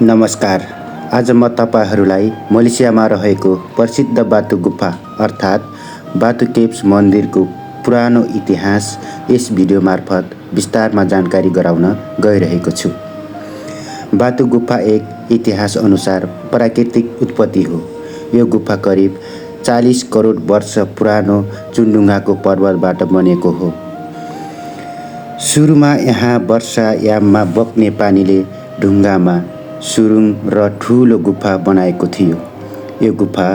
नमस्कार। आज म तपाईहरूलाई मलेसियामा रहेको प्रसिद्ध बातु गुफा अर्थात् बातु केव्स मन्दिरको पुरानो इतिहास यस भिडियो मार्फत विस्तारमा जानकारी गराउन गइरहेको छु। बातु गुफा एक इतिहास अनुसार प्राकृतिक उत्पत्ति हो। यो गुफा करिब 40 करोड वर्ष पुरानो चुनढुङ्गाको पर्वतबाट बनेको हो। सुरुमा यहाँ वर्षायाममा बग्ने पानीले ढुङ्गामा सुरुङ र ठुलो गुफा बनाएको थियो। यो गुफा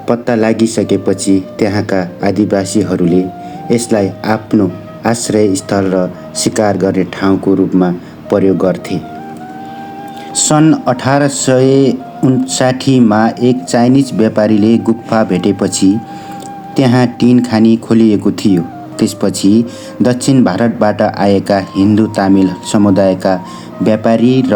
पत्ता लागिसकेपछि त्यहाँका आदिवासीहरूले यसलाई आफ्नो आश्रयस्थल र शिकार गर्ने ठाउँको रूपमा प्रयोग गर्थे। सन् 1859 मा एक चाइनिज व्यापारीले गुफा भेटेपछि त्यहाँ टिन खानी खोलिएको थियो। त्यसपछि दक्षिण भारतबाट आएका हिन्दू तमिल समुदायका व्यापारी र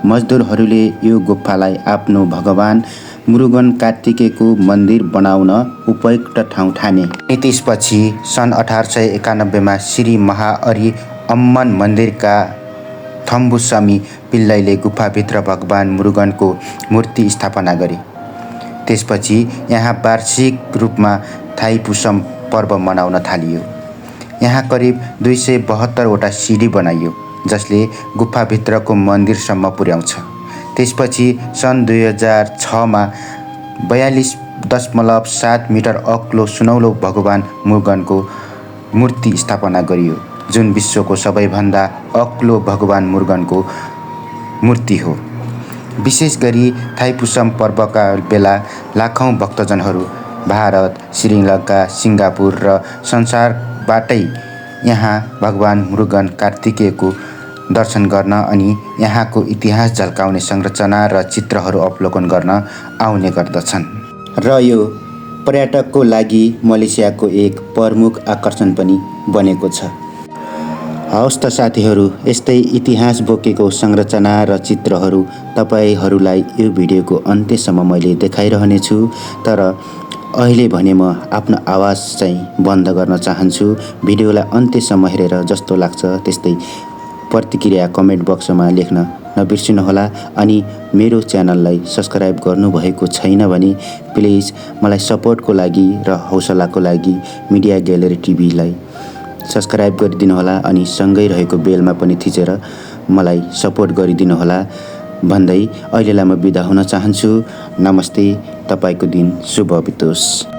मजदुरहरूले यो गुफालाई आफ्नो भगवान मुरुगन कार्तिकेयको मन्दिर बनाउन उपयुक्त ठाउँ ठाने। त्यसपछि सन् 1891 मा श्री महाअरी अम्मन मन्दिरका थम्बुसमी पिल्लैले गुफाभित्र भगवान मुरुगनको मूर्ति स्थापना गरे। त्यसपछि यहाँ वार्षिक रूपमा थाइपुसम पर्व मनाउन थालियो। यहाँ करिब 272 वटा सिडी बनाइयो जसले गुफाभित्रको मन्दिरसम्म पुर्याउँछ। त्यसपछि सन् 2006 मा 42.7 मिटर अग्लो सुनौलो भगवान मुरुगनको मूर्ति स्थापना गरियो, जुन विश्वको सबैभन्दा अग्लो भगवान मुरुगनको मूर्ति हो। विशेष गरी थाइपुसम पर्वका बेला लाखौँ भक्तजनहरू भारत, श्रीलङ्का, सिङ्गापुर र संसारबाटै यहाँ भगवान मुरुगन कार्तिकेयको दर्शन गर्न अनि यहाँको इतिहास झल्काउने संरचना र चित्रहरू अवलोकन गर्न आउने गर्दछन्। र यो पर्यटकको लागि मलेसियाको एक प्रमुख आकर्षण पनि बनेको छ। हवस् त साथीहरू, यस्तै इतिहास बोकेको संरचना र चित्रहरू तपाईहरूलाई यो भिडियोको अन्त्यसम्म मैले देखाइरहनेछु। तर अहिले भने म आफ्नो आवाज चाहिँ बन्द गर्न चाहन्छु। भिडियोलाई अन्त्यसम्म हेरेर जस्तो लाग्छ त्यस्तै प्रतिक्रिया कमेन्ट बक्समा लेख्न नबिर्सिनुहोला। अनि मेरो च्यानललाई सब्स्क्राइब गर्नुभएको छैन भने प्लिज मलाई सपोर्टको लागि र हौसलाको लागि मिडिया ग्यालेरी टिभीलाई सब्स्क्राइब गरिदिनुहोला अनि सँगै रहेको बेलमा पनि थिचेर मलाई सपोर्ट गरिदिनुहोला भन्दै अहिलेलाई म बिदा हुन चाहन्छु। नमस्ते। तपाईको दिन शुभ बितोस्।